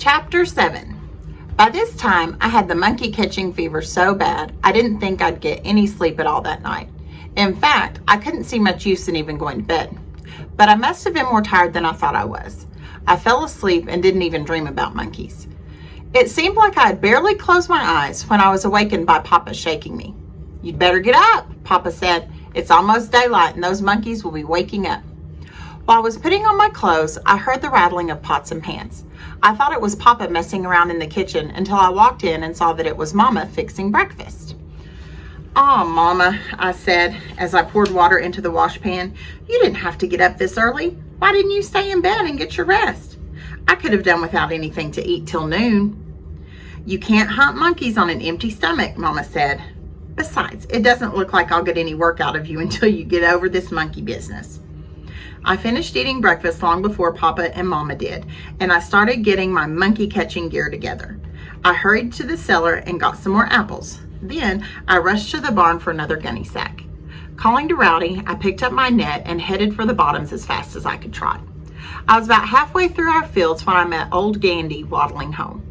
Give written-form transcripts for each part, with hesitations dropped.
Chapter 7. By this time, I had the monkey catching fever so bad, I didn't think I'd get any sleep at all that night. In fact, I couldn't see much use in even going to bed. But I must have been more tired than I thought I was. I fell asleep and didn't even dream about monkeys. It seemed like I had barely closed my eyes when I was awakened by Papa shaking me. "You'd better get up," Papa said. "It's almost daylight and those monkeys will be waking up." While I was putting on my clothes, I heard the rattling of pots and pans. I thought it was Papa messing around in the kitchen until I walked in and saw that it was Mama fixing breakfast. "Oh, Mama," I said as I poured water into the washpan, "you didn't have to get up this early. Why didn't you stay in bed and get your rest? I could have done without anything to eat till noon." "You can't hunt monkeys on an empty stomach," Mama said. "Besides, it doesn't look like I'll get any work out of you until you get over this monkey business." I finished eating breakfast long before Papa and Mama did, and I started getting my monkey catching gear together. I hurried to the cellar and got some more apples. Then I rushed to the barn for another gunny sack. Calling to Rowdy, I picked up my net and headed for the bottoms as fast as I could trot. I was about halfway through our fields when I met old Gandy waddling home.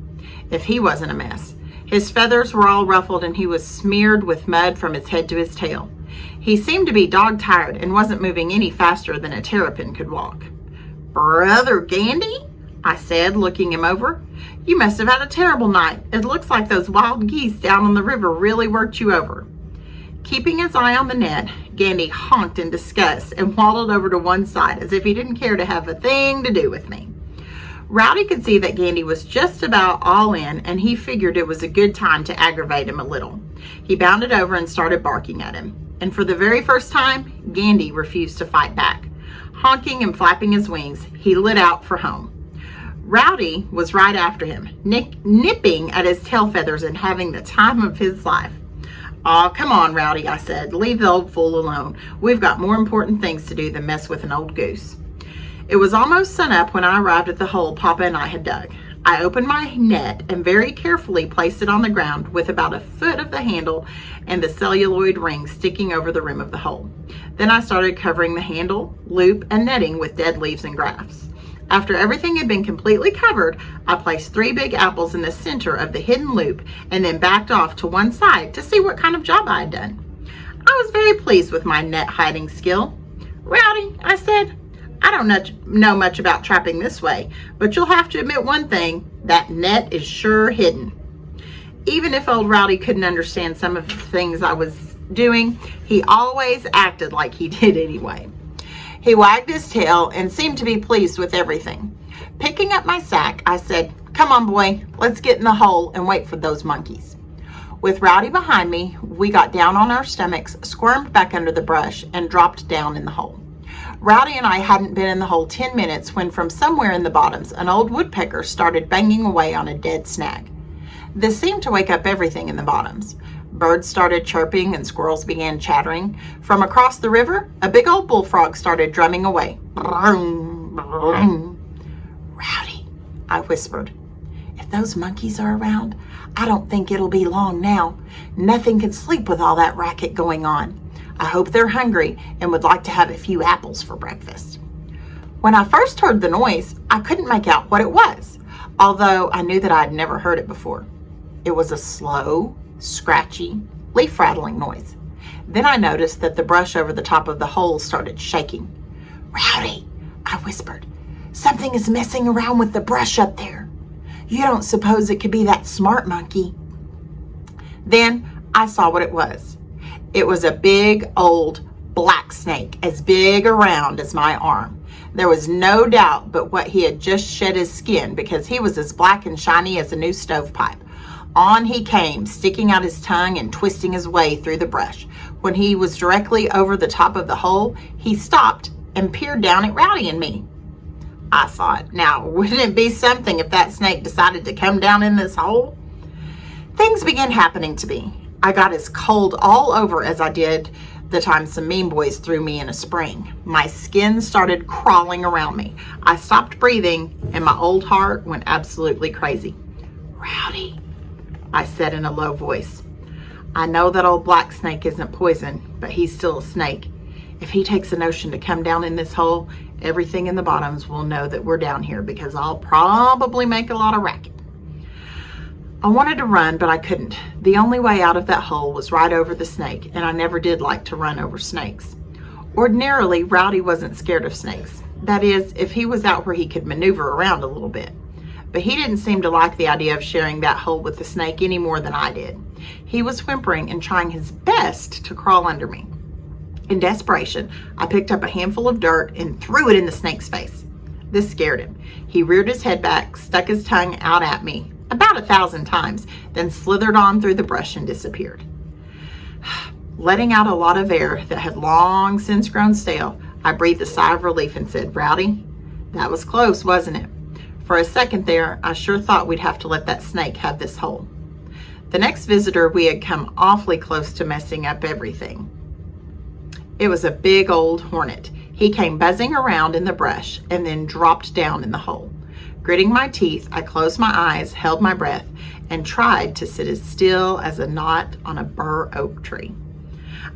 If he wasn't a mess. His feathers were all ruffled and he was smeared with mud from his head to his tail. He seemed to be dog-tired and wasn't moving any faster than a terrapin could walk. "Brother Gandy," I said, looking him over, "you must have had a terrible night. It looks like those wild geese down on the river really worked you over." Keeping his eye on the net, Gandy honked in disgust and waddled over to one side as if he didn't care to have a thing to do with me. Rowdy could see that Gandy was just about all in, and he figured it was a good time to aggravate him a little. He bounded over and started barking at him. And for the very first time, Gandy refused to fight back. Honking and flapping his wings, he lit out for home. Rowdy was right after him, nipping at his tail feathers and having the time of his life. "Aw, come on, Rowdy," I said. "Leave the old fool alone. We've got more important things to do than mess with an old goose." It was almost sunup when I arrived at the hole Papa and I had dug. I opened my net and very carefully placed it on the ground with about a foot of the handle and the celluloid ring sticking over the rim of the hole. Then I started covering the handle, loop, and netting with dead leaves and grass. After everything had been completely covered, I placed 3 big apples in the center of the hidden loop and then backed off to one side to see what kind of job I had done. I was very pleased with my net hiding skill. "Rowdy," I said, "I don't know much about trapping this way, but you'll have to admit one thing, that net is sure hidden." Even if old Rowdy couldn't understand some of the things I was doing, he always acted like he did anyway. He wagged his tail and seemed to be pleased with everything. Picking up my sack, I said, "Come on, boy, let's get in the hole and wait for those monkeys." With Rowdy behind me, we got down on our stomachs, squirmed back under the brush, and dropped down in the hole. Rowdy and I hadn't been in the hole 10 minutes when from somewhere in the bottoms, an old woodpecker started banging away on a dead snag. This seemed to wake up everything in the bottoms. Birds started chirping and squirrels began chattering. From across the river, a big old bullfrog started drumming away. "Brum, brum." "Rowdy," I whispered, "if those monkeys are around, I don't think it'll be long now. Nothing can sleep with all that racket going on. I hope they're hungry and would like to have a few apples for breakfast." When I first heard the noise, I couldn't make out what it was, although I knew that I had never heard it before. It was a slow, scratchy, leaf-rattling noise. Then I noticed that the brush over the top of the hole started shaking. "Rowdy," I whispered, "something is messing around with the brush up there. You don't suppose it could be that smart monkey?" Then I saw what it was. It was a big old black snake, as big around as my arm. There was no doubt but what he had just shed his skin, because he was as black and shiny as a new stovepipe. On he came, sticking out his tongue and twisting his way through the brush. When he was directly over the top of the hole, he stopped and peered down at Rowdy and me. I thought, now wouldn't it be something if that snake decided to come down in this hole? Things began happening to me. I got as cold all over as I did the time some mean boys threw me in a spring. My skin started crawling around me. I stopped breathing and my old heart went absolutely crazy. "Rowdy," I said in a low voice, "I know that old black snake isn't poison, but he's still a snake. If he takes a notion to come down in this hole, everything in the bottoms will know that we're down here because I'll probably make a lot of racket. I wanted to run, but I couldn't. The only way out of that hole was right over the snake, and I never did like to run over snakes. Ordinarily, Rowdy wasn't scared of snakes. That is, if he was out where he could maneuver around a little bit. But he didn't seem to like the idea of sharing that hole with the snake any more than I did. He was whimpering and trying his best to crawl under me. In desperation, I picked up a handful of dirt and threw it in the snake's face. This scared him. He reared his head back, stuck his tongue out at me about 1,000 times, then slithered on through the brush and disappeared. Letting out a lot of air that had long since grown stale, I breathed a sigh of relief and said, "Rowdy, that was close, wasn't it?" For a second there, I sure thought we'd have to let that snake have this hole. The next visitor, we had come awfully close to messing up everything. It was a big old hornet. He came buzzing around in the brush and then dropped down in the hole. Gritting my teeth, I closed my eyes, held my breath, and tried to sit as still as a knot on a bur oak tree.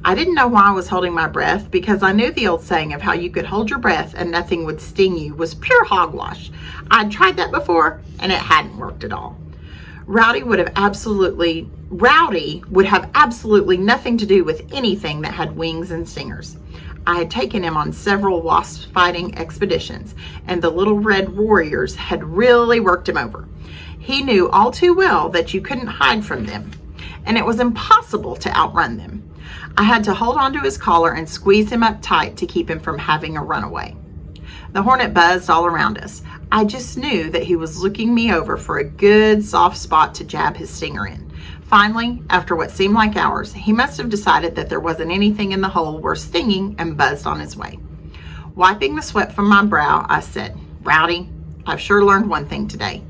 I didn't know why I was holding my breath because I knew the old saying of how you could hold your breath and nothing would sting you was pure hogwash. I'd tried that before and it hadn't worked at all. Rowdy would have absolutely nothing to do with anything that had wings and stingers. I had taken him on several wasp fighting expeditions, and the little red warriors had really worked him over. He knew all too well that you couldn't hide from them, and it was impossible to outrun them. I had to hold onto his collar and squeeze him up tight to keep him from having a runaway. The hornet buzzed all around us. I just knew that he was looking me over for a good soft spot to jab his stinger in. Finally, after what seemed like hours, he must have decided that there wasn't anything in the hole worth stinging and buzzed on his way. Wiping the sweat from my brow, I said, "Rowdy, I've sure learned one thing today.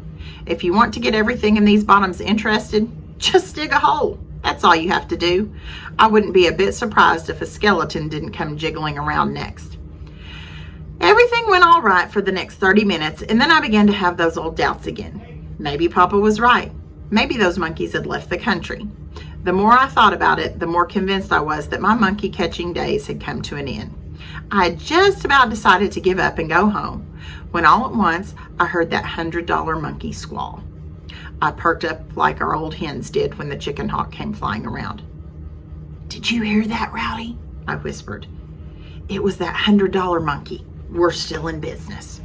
If you want to get everything in these bottoms interested, just dig a hole. That's all you have to do." I wouldn't be a bit surprised if a skeleton didn't come jiggling around next. Everything went all right for the next 30 minutes, and then I began to have those old doubts again. Maybe Papa was right. Maybe those monkeys had left the country. The more I thought about it, the more convinced I was that my monkey catching days had come to an end. I had just about decided to give up and go home when all at once I heard that $100 monkey squall. I perked up like our old hens did when the chicken hawk came flying around. "Did you hear that, Rowdy?" I whispered. "It was that $100 monkey. We're still in business."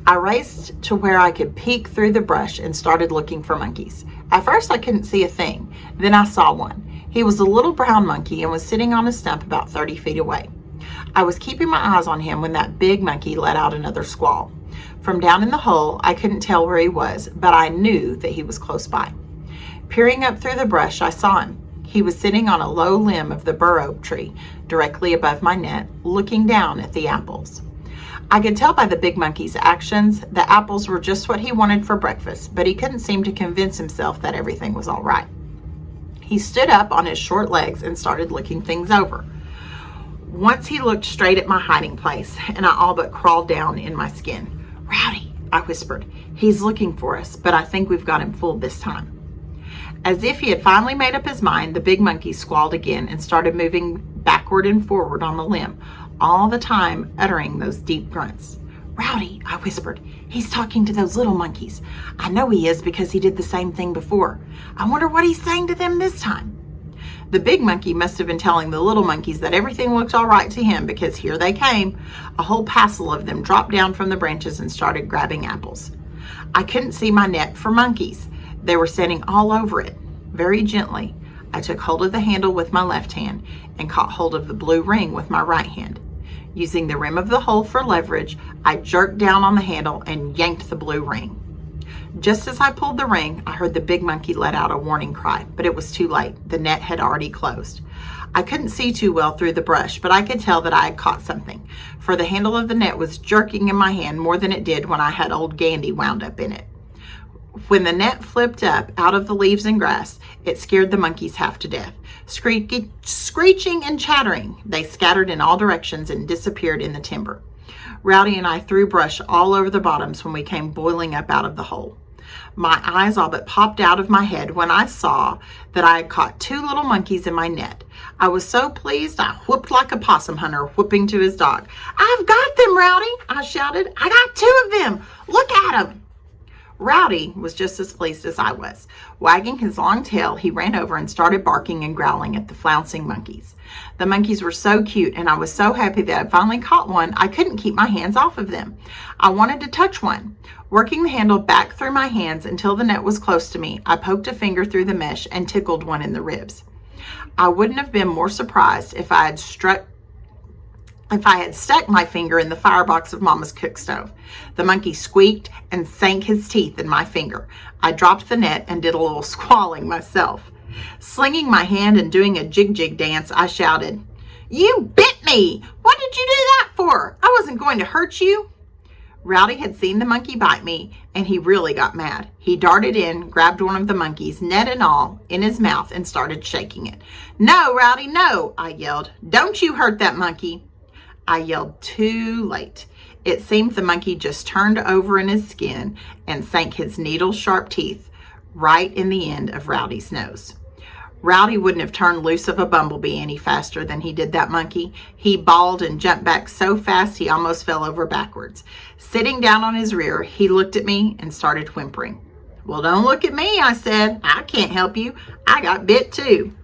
I raced to where I could peek through the brush and started looking for monkeys. At first I couldn't see a thing. Then I saw one. He was a little brown monkey and was sitting on a stump about 30 feet away. I was keeping my eyes on him when that big monkey let out another squall. From down in the hole, I couldn't tell where he was, but I knew that he was close by. Peering up through the brush, I saw him. He was sitting on a low limb of the bur oak tree, directly above my net, looking down at the apples. I could tell by the big monkey's actions the apples were just what he wanted for breakfast, but he couldn't seem to convince himself that everything was all right. He stood up on his short legs and started looking things over. Once he looked straight at my hiding place, and I all but crawled down in my skin. "Rowdy," I whispered, "he's looking for us, but I think we've got him fooled this time." As if he had finally made up his mind, the big monkey squalled again and started moving backward and forward on the limb, all the time uttering those deep grunts. "Rowdy," I whispered, "he's talking to those little monkeys. I know he is because he did the same thing before. I wonder what he's saying to them this time." The big monkey must have been telling the little monkeys that everything looked all right to him because here they came. A whole passel of them dropped down from the branches and started grabbing apples. I couldn't see my net for monkeys. They were sitting all over it. Very gently, I took hold of the handle with my left hand and caught hold of the blue ring with my right hand. Using the rim of the hole for leverage, I jerked down on the handle and yanked the blue ring. Just as I pulled the ring, I heard the big monkey let out a warning cry, but it was too late. The net had already closed. I couldn't see too well through the brush, but I could tell that I had caught something, for the handle of the net was jerking in my hand more than it did when I had old Gandy wound up in it. When the net flipped up out of the leaves and grass, it scared the monkeys half to death. Screeching and chattering, they scattered in all directions and disappeared in the timber. Rowdy and I threw brush all over the bottoms when we came boiling up out of the hole. My eyes all but popped out of my head when I saw that I had caught 2 little monkeys in my net. I was so pleased I whooped like a possum hunter whooping to his dog. "I've got them, Rowdy," I shouted. "I got 2 of them. Look at them." Rowdy was just as pleased as I was. Wagging his long tail, he ran over and started barking and growling at the flouncing monkeys. The monkeys were so cute, and I was so happy that I finally caught one, I couldn't keep my hands off of them. I wanted to touch one. Working the handle back through my hands until the net was close to me, I poked a finger through the mesh and tickled one in the ribs. I wouldn't have been more surprised if I had stuck my finger in the firebox of Mama's cook stove. The monkey squeaked and sank his teeth in my finger. I dropped the net and did a little squalling myself. Slinging my hand and doing a jig-jig dance, I shouted, "You bit me! What did you do that for? I wasn't going to hurt you." Rowdy had seen the monkey bite me, and he really got mad. He darted in, grabbed one of the monkeys, net and all, in his mouth and started shaking it. "No, Rowdy, no," I yelled. "Don't you hurt that monkey." I yelled too late. It seemed the monkey just turned over in his skin and sank his needle-sharp teeth right in the end of Rowdy's nose. Rowdy wouldn't have turned loose of a bumblebee any faster than he did that monkey. He bawled and jumped back so fast he almost fell over backwards. Sitting down on his rear, he looked at me and started whimpering. "Well, don't look at me," I said. "I can't help you. I got bit too."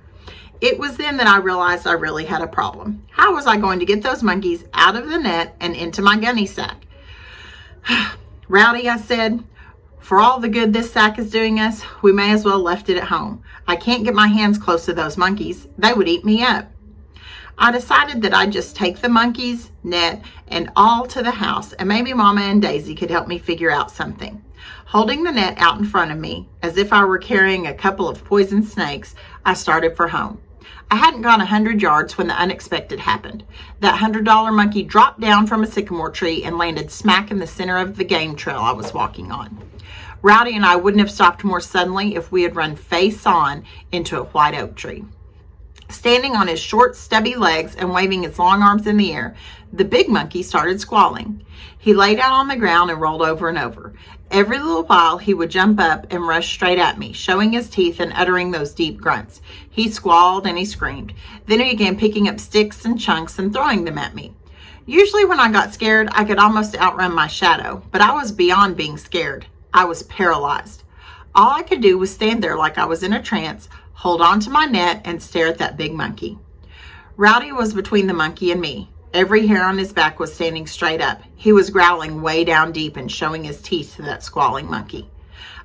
It was then that I realized I really had a problem. How was I going to get those monkeys out of the net and into my gunny sack? "Rowdy," I said, "for all the good this sack is doing us, we may as well left it at home. I can't get my hands close to those monkeys. They would eat me up." I decided that I'd just take the monkeys, net, and all to the house, and maybe Mama and Daisy could help me figure out something. Holding the net out in front of me, as if I were carrying a couple of poison snakes, I started for home. I hadn't gone 100 yards when the unexpected happened. That $100 monkey dropped down from a sycamore tree and landed smack in the center of the game trail I was walking on. Rowdy and I wouldn't have stopped more suddenly if we had run face on into a white oak tree. Standing on his short, stubby legs and waving his long arms in the air, the big monkey started squalling. He lay down on the ground and rolled over and over. Every little while, he would jump up and rush straight at me, showing his teeth and uttering those deep grunts. He squalled and he screamed. Then he began picking up sticks and chunks and throwing them at me. Usually when I got scared, I could almost outrun my shadow, but I was beyond being scared. I was paralyzed. All I could do was stand there like I was in a trance, hold on to my net, and stare at that big monkey. Rowdy was between the monkey and me. Every hair on his back was standing straight up. He was growling way down deep and showing his teeth to that squalling monkey.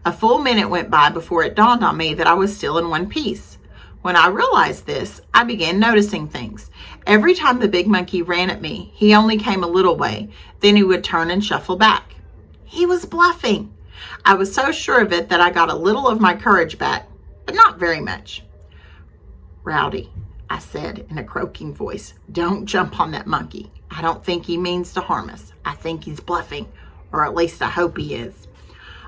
A full minute went by before it dawned on me that I was still in one piece. When I realized this, I began noticing things. Every time the big monkey ran at me, he only came a little way. Then he would turn and shuffle back. He was bluffing. I was so sure of it that I got a little of my courage back, but not very much. "Rowdy," I said in a croaking voice, "don't jump on that monkey. I don't think he means to harm us. I think he's bluffing, or at least I hope he is."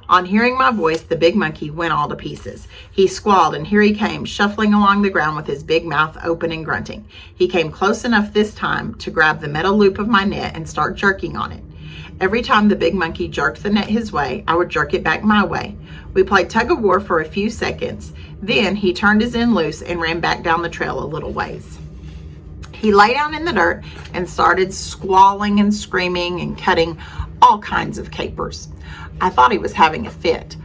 On hearing my voice, the big monkey went all to pieces. He squalled, and here he came, shuffling along the ground with his big mouth open and grunting. He came close enough this time to grab the metal loop of my net and start jerking on it. Every time the big monkey jerked the net his way, I would jerk it back my way. We played tug-of-war for a few seconds. Then he turned his end loose and ran back down the trail a little ways. He lay down in the dirt and started squalling and screaming and cutting all kinds of capers. I thought he was having a fit.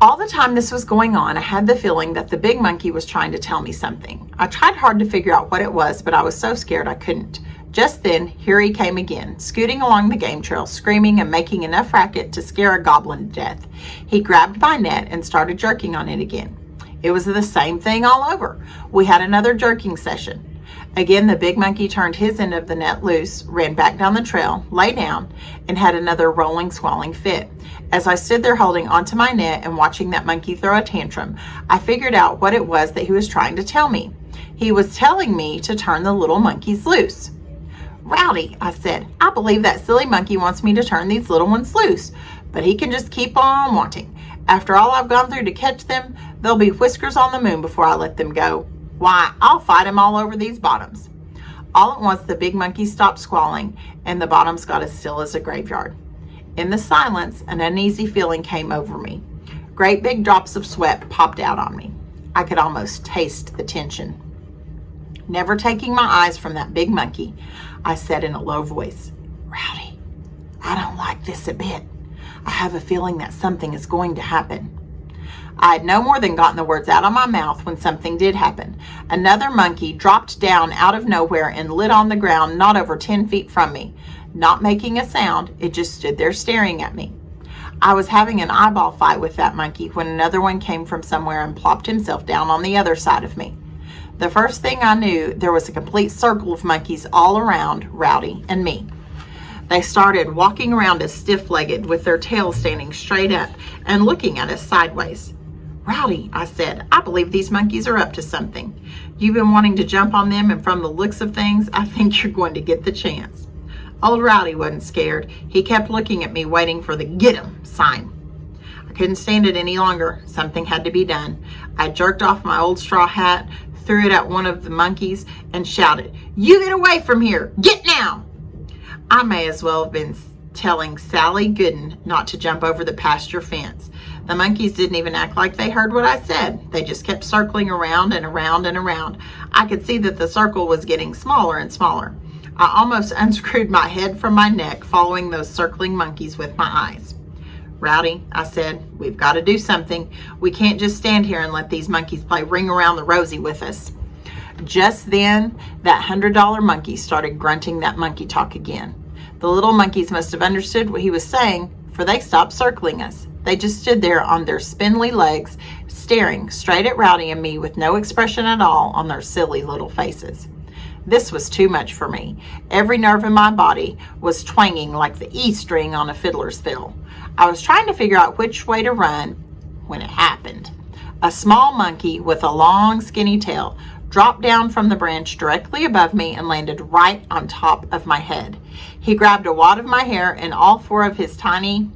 All the time this was going on, I had the feeling that the big monkey was trying to tell me something. I tried hard to figure out what it was, but I was so scared I couldn't. Just then, here he came again, scooting along the game trail, screaming and making enough racket to scare a goblin to death. He grabbed my net and started jerking on it again. It was the same thing all over. We had another jerking session. Again, the big monkey turned his end of the net loose, ran back down the trail, lay down, and had another rolling, squalling fit. As I stood there holding onto my net and watching that monkey throw a tantrum, I figured out what it was that he was trying to tell me. He was telling me to turn the little monkeys loose. "Rowdy," I said, "I believe that silly monkey wants me to turn these little ones loose, but he can just keep on wanting. After all I've gone through to catch them, they'll be whiskers on the moon before I let them go. Why, I'll fight him all over these bottoms." All at once, the big monkey stopped squalling, and the bottoms got as still as a graveyard. In the silence, an uneasy feeling came over me. Great big drops of sweat popped out on me. I could almost taste the tension. Never taking my eyes from that big monkey, I said in a low voice, "Rowdy, I don't like this a bit. I have a feeling that something is going to happen." I had no more than gotten the words out of my mouth when something did happen. Another monkey dropped down out of nowhere and lit on the ground not over 10 feet from me. Not making a sound, it just stood there staring at me. I was having an eyeball fight with that monkey when another one came from somewhere and plopped himself down on the other side of me. The first thing I knew, there was a complete circle of monkeys all around Rowdy and me. They started walking around us stiff-legged with their tails standing straight up and looking at us sideways. "Rowdy," I said, "I believe these monkeys are up to something. You've been wanting to jump on them, and from the looks of things, I think you're going to get the chance." Old Rowdy wasn't scared. He kept looking at me, waiting for the "get 'em" sign. I couldn't stand it any longer. Something had to be done. I jerked off my old straw hat, threw it at one of the monkeys, and shouted, "You get away from here! Get now!" I may as well have been telling Sally Gooden not to jump over the pasture fence. The monkeys didn't even act like they heard what I said. They just kept circling around and around and around. I could see that the circle was getting smaller and smaller. I almost unscrewed my head from my neck, following those circling monkeys with my eyes. "Rowdy," I said, "we've got to do something. We can't just stand here and let these monkeys play ring around the rosy with us." Just then, that $100 monkey started grunting that monkey talk again. The little monkeys must have understood what he was saying, for they stopped circling us. They just stood there on their spindly legs, staring straight at Rowdy and me with no expression at all on their silly little faces. This was too much for me. Every nerve in my body was twanging like the E string on a fiddler's fiddle. I was trying to figure out which way to run when it happened. A small monkey with a long, skinny tail dropped down from the branch directly above me and landed right on top of my head. He grabbed a wad of my hair in all four of his tiny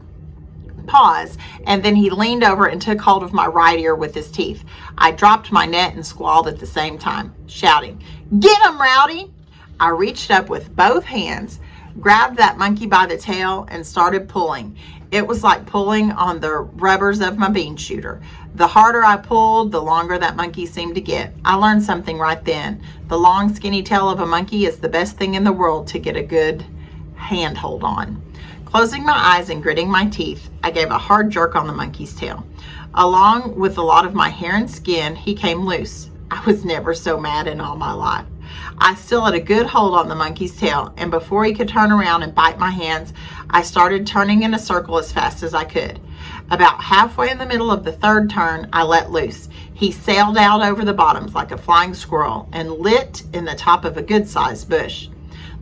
paws, and then he leaned over and took hold of my right ear with his teeth. I dropped my net and squalled at the same time, shouting, "Get him, Rowdy!" I reached up with both hands, grabbed that monkey by the tail, and started pulling. It was like pulling on the rubbers of my bean shooter. The harder I pulled, the longer that monkey seemed to get. I learned something right then. The long, skinny tail of a monkey is the best thing in the world to get a good handhold on. Closing my eyes and gritting my teeth, I gave a hard jerk on the monkey's tail. Along with a lot of my hair and skin, he came loose. I was never so mad in all my life. I still had a good hold on the monkey's tail, and before he could turn around and bite my hands, I started turning in a circle as fast as I could. About halfway in the middle of the third turn, I let loose. He sailed out over the bottoms like a flying squirrel and lit in the top of a good-sized bush.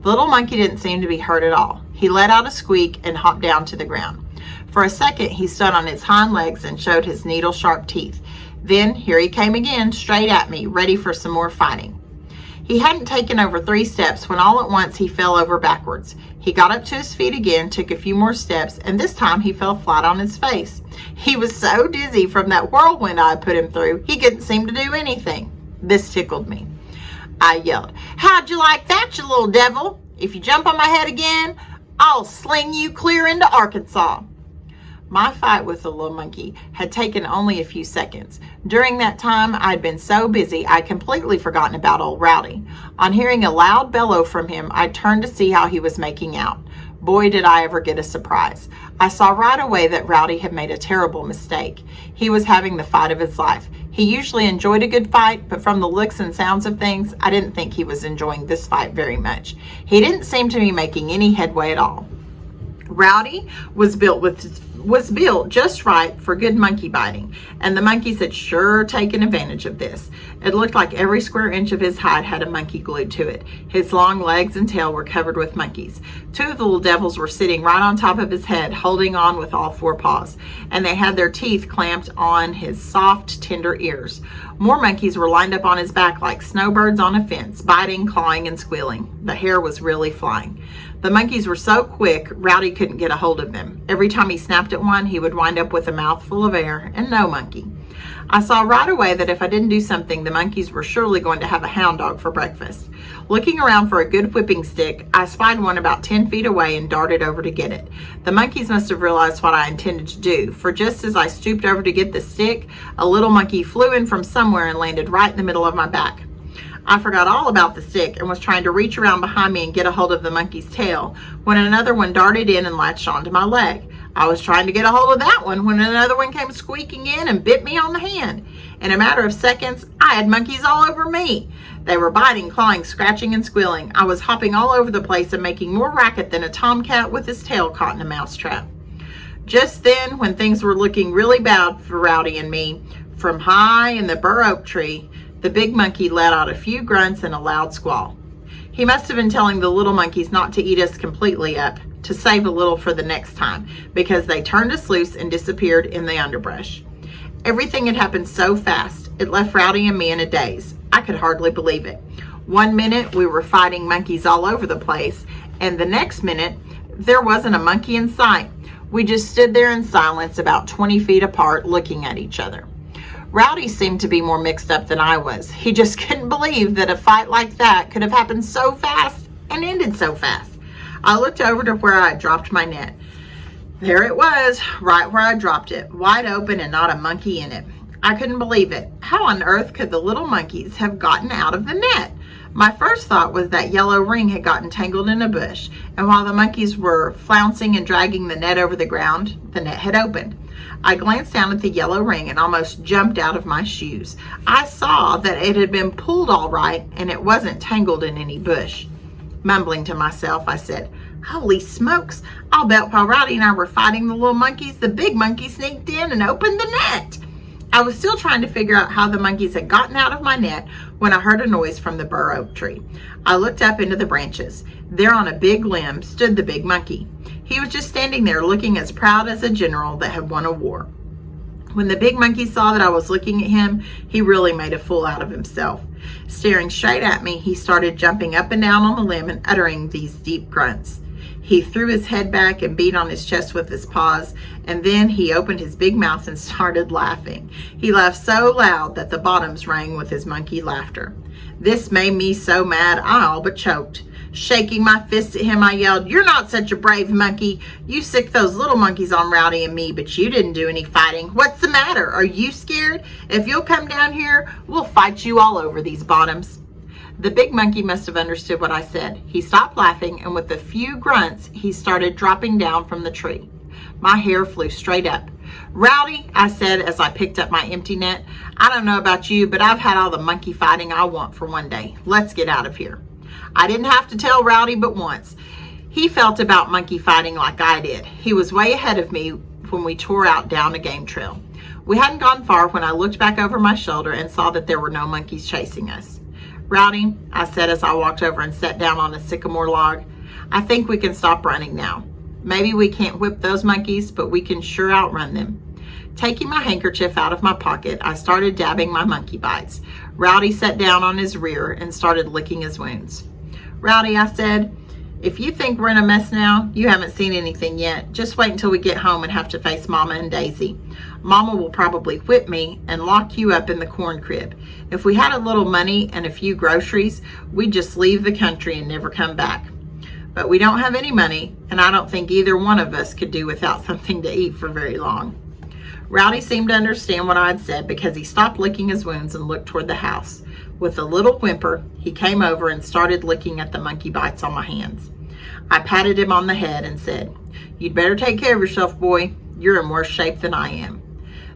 The little monkey didn't seem to be hurt at all. He let out a squeak and hopped down to the ground. For a second, he stood on his hind legs and showed his needle-sharp teeth. Then, here he came again, straight at me, ready for some more fighting. He hadn't taken over 3 steps when all at once he fell over backwards. He got up to his feet again, took a few more steps, and this time he fell flat on his face. He was so dizzy from that whirlwind I had put him through, he couldn't seem to do anything. This tickled me. I yelled, "How'd you like that, you little devil? If you jump on my head again, I'll sling you clear into Arkansas." My fight with the little monkey had taken only a few seconds. During that time, I'd been so busy, I'd completely forgotten about old Rowdy. On hearing a loud bellow from him, I turned to see how he was making out. Boy, did I ever get a surprise. I saw right away that Rowdy had made a terrible mistake. He was having the fight of his life. He usually enjoyed a good fight, but from the looks and sounds of things, I didn't think he was enjoying this fight very much. He didn't seem to be making any headway at all. Rowdy was built just right for good monkey biting, and the monkeys had sure taken advantage of this. It looked like every square inch of his hide had a monkey glued to it. His long legs and tail were covered with monkeys. 2 of the little devils were sitting right on top of his head, holding on with all 4 paws, and they had their teeth clamped on his soft, tender ears. More monkeys were lined up on his back like snowbirds on a fence, biting, clawing, and squealing. The hair was really flying. The monkeys were so quick, Rowdy couldn't get a hold of them. Every time he snapped at one, he would wind up with a mouthful of air and no monkey. I saw right away that if I didn't do something, the monkeys were surely going to have a hound dog for breakfast. Looking around for a good whipping stick, I spied one about 10 feet away and darted over to get it. The monkeys must have realized what I intended to do, for just as I stooped over to get the stick, a little monkey flew in from somewhere and landed right in the middle of my back. I forgot all about the stick and was trying to reach around behind me and get a hold of the monkey's tail when another one darted in and latched onto my leg. I was trying to get a hold of that one when another one came squeaking in and bit me on the hand. In a matter of seconds, I had monkeys all over me. They were biting, clawing, scratching, and squealing. I was hopping all over the place and making more racket than a tomcat with his tail caught in a mousetrap. Just then, when things were looking really bad for Rowdy and me, from high in the bur oak tree, the big monkey let out a few grunts and a loud squall. He must have been telling the little monkeys not to eat us completely up, to save a little for the next time, because they turned us loose and disappeared in the underbrush. Everything had happened so fast, it left Rowdy and me in a daze. I could hardly believe it. One minute we were fighting monkeys all over the place, and the next minute there wasn't a monkey in sight. We just stood there in silence about 20 feet apart looking at each other. Rowdy seemed to be more mixed up than I was. He just couldn't believe that a fight like that could have happened so fast and ended so fast. I looked over to where I had dropped my net. There it was, right where I dropped it, wide open and not a monkey in it. I couldn't believe it. How on earth could the little monkeys have gotten out of the net? My first thought was that yellow ring had gotten tangled in a bush, and while the monkeys were flouncing and dragging the net over the ground, the net had opened. I glanced down at the yellow ring and almost jumped out of my shoes. I saw that it had been pulled all right and it wasn't tangled in any bush. Mumbling to myself, I said, "Holy smokes, I'll bet while Rowdy and I were fighting the little monkeys, the big monkey sneaked in and opened the net." I was still trying to figure out how the monkeys had gotten out of my net when I heard a noise from the bur oak tree. I looked up into the branches. There on a big limb stood the big monkey. He was just standing there looking as proud as a general that had won a war. When the big monkey saw that I was looking at him, he really made a fool out of himself. Staring straight at me, he started jumping up and down on the limb and uttering these deep grunts. He threw his head back and beat on his chest with his paws, and then he opened his big mouth and started laughing. He laughed so loud that the bottoms rang with his monkey laughter. This made me so mad I all but choked. Shaking my fist at him, I yelled, "You're not such a brave monkey. You sicked those little monkeys on Rowdy and me, but you didn't do any fighting. What's the matter? Are you scared? If you'll come down here, we'll fight you all over these bottoms." The big monkey must have understood what I said. He stopped laughing, and with a few grunts, he started dropping down from the tree. My hair flew straight up. "Rowdy," I said as I picked up my empty net, "I don't know about you, but I've had all the monkey fighting I want for one day. Let's get out of here." I didn't have to tell Rowdy but once. He felt about monkey fighting like I did. He was way ahead of me when we tore out down a game trail. We hadn't gone far when I looked back over my shoulder and saw that there were no monkeys chasing us. "Rowdy," I said as I walked over and sat down on a sycamore log, "I think we can stop running now. Maybe we can't whip those monkeys, but we can sure outrun them." Taking my handkerchief out of my pocket, I started dabbing my monkey bites. Rowdy sat down on his rear and started licking his wounds. "Rowdy," I said, "if you think we're in a mess now, you haven't seen anything yet. Just wait until we get home and have to face Mama and Daisy. Mama will probably whip me and lock you up in the corn crib. If we had a little money and a few groceries, we'd just leave the country and never come back. But we don't have any money, and I don't think either one of us could do without something to eat for very long." Rowdy seemed to understand what I had said because he stopped licking his wounds and looked toward the house. With a little whimper, he came over and started licking at the monkey bites on my hands. I patted him on the head and said, "You'd better take care of yourself, boy. You're in worse shape than I am."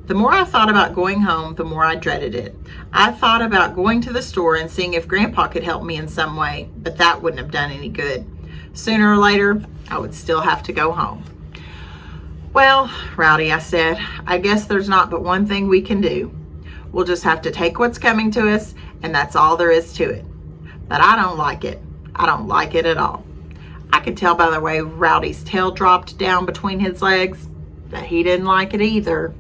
The more I thought about going home, the more I dreaded it. I thought about going to the store and seeing if Grandpa could help me in some way, but that wouldn't have done any good. Sooner or later, I would still have to go home. "Well, Rowdy," I said, "I guess there's not but one thing we can do. We'll just have to take what's coming to us, and that's all there is to it. But I don't like it. I don't like it at all." I could tell by the way Rowdy's tail dropped down between his legs that he didn't like it either.